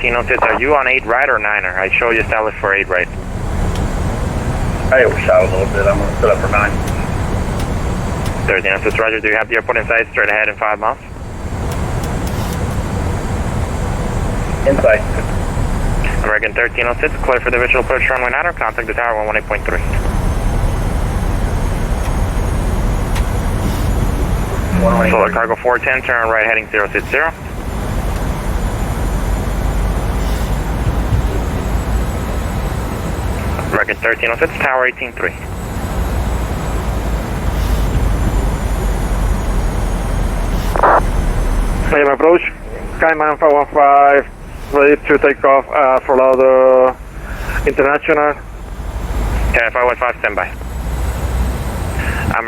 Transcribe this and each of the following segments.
1306, are you on 8 right or 9er? I show you established for 8 right. I overshot a little bit. I'm going to set up for 9. 1306, roger. Do you have the airport in sight straight ahead in 5 miles? Inside. American 1306, clear for the visual approach runway 9er. Contact the tower 118.3. Solar cargo 410, turn right heading 060. American 1306, tower 18.3. Medium approach, KMIA 515, ready to take off for the international. KMIA 515, stand by. I'm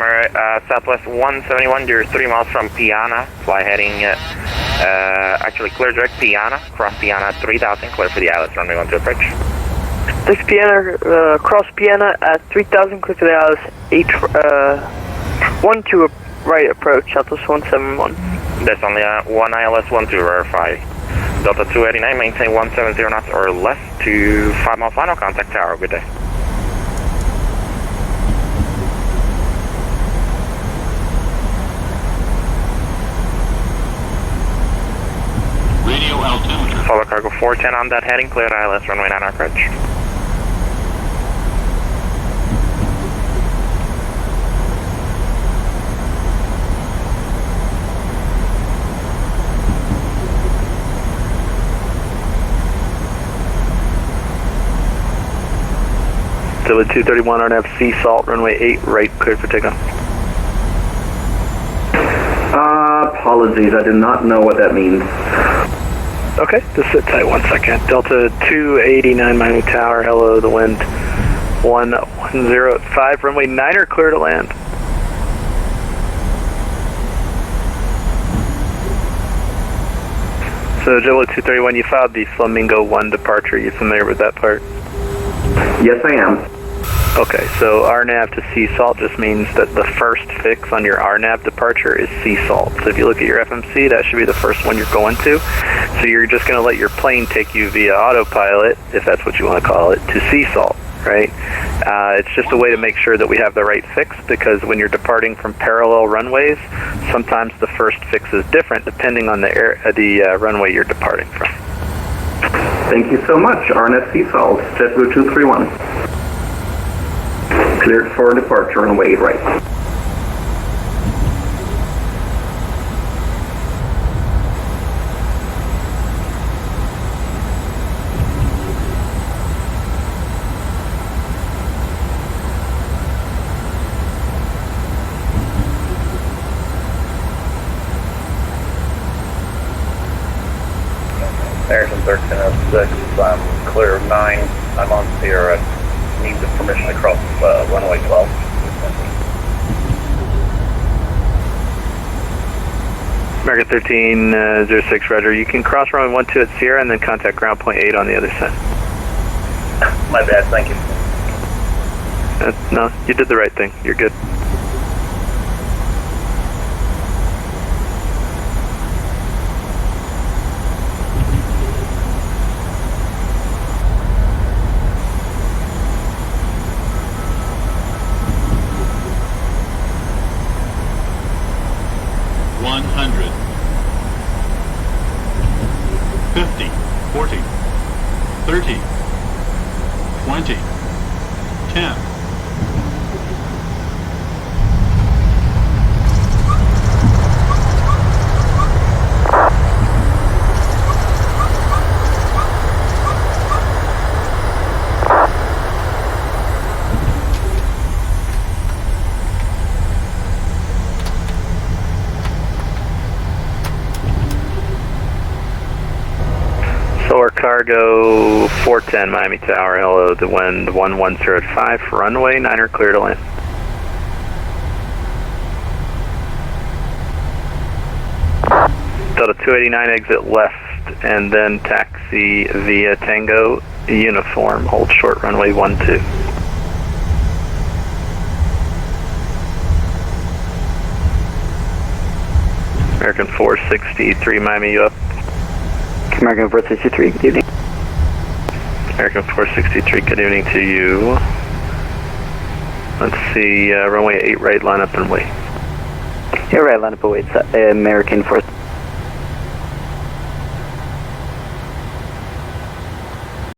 Southwest 171, you're 3 miles from Piana, fly heading, actually clear direct Piana, cross Piana 3000, clear for the Alice, runway 12 approach. This Piana, cross Piana at 3000, clear for the Alice, 12 right approach, Southwest 171. There's only one ILS 12, verify. Delta 289, maintain 170 knots or less to 5 mile final, contact tower, good day. Radio altimeter. Follow cargo 410 on that heading, cleared ILS runway 9 approach. Dillard 231 RNF C salt, runway 8 right, cleared for takeoff. Apologies, I do not know what that means. Okay, just sit tight 1 second. Delta 289 Miami Tower, hello, the wind 1105, runway 9er, clear to land. So Jello 231, you filed the Flamingo 1 departure, you familiar with that part? Yes, I am. Okay, so RNAV to sea salt just means that the first fix on your RNAV departure is sea salt. So if you look at your FMC, that should be the first one you're going to. So you're just going to let your plane take you via autopilot, if that's what you want to call it, to sea salt, right? It's just a way to make sure that we have the right fix, because when you're departing from parallel runways, sometimes the first fix is different depending on the runway you're departing from. Thank you so much, RNF Sea Salt, JetBlue 231. Cleared for departure, runway 8 right. American 1306, I'm clear of 9. I'm on Sierra. Need the permission to cross runway 12. American 1306, roger. You can cross runway 12 at Sierra and then contact ground point 8 on the other side. My bad, thank you. No, you did the right thing. You're good. Cargo 410 Miami Tower, hello, the wind 1105, runway 9er, clear to land. Delta 289, exit left, and then taxi via Tango Uniform, hold short runway 12. American 463 Miami, you up? American 463, good evening. American 463, good evening to you. Let's see, runway 8 right, line up and wait. Yeah, right, line up and wait. American 463.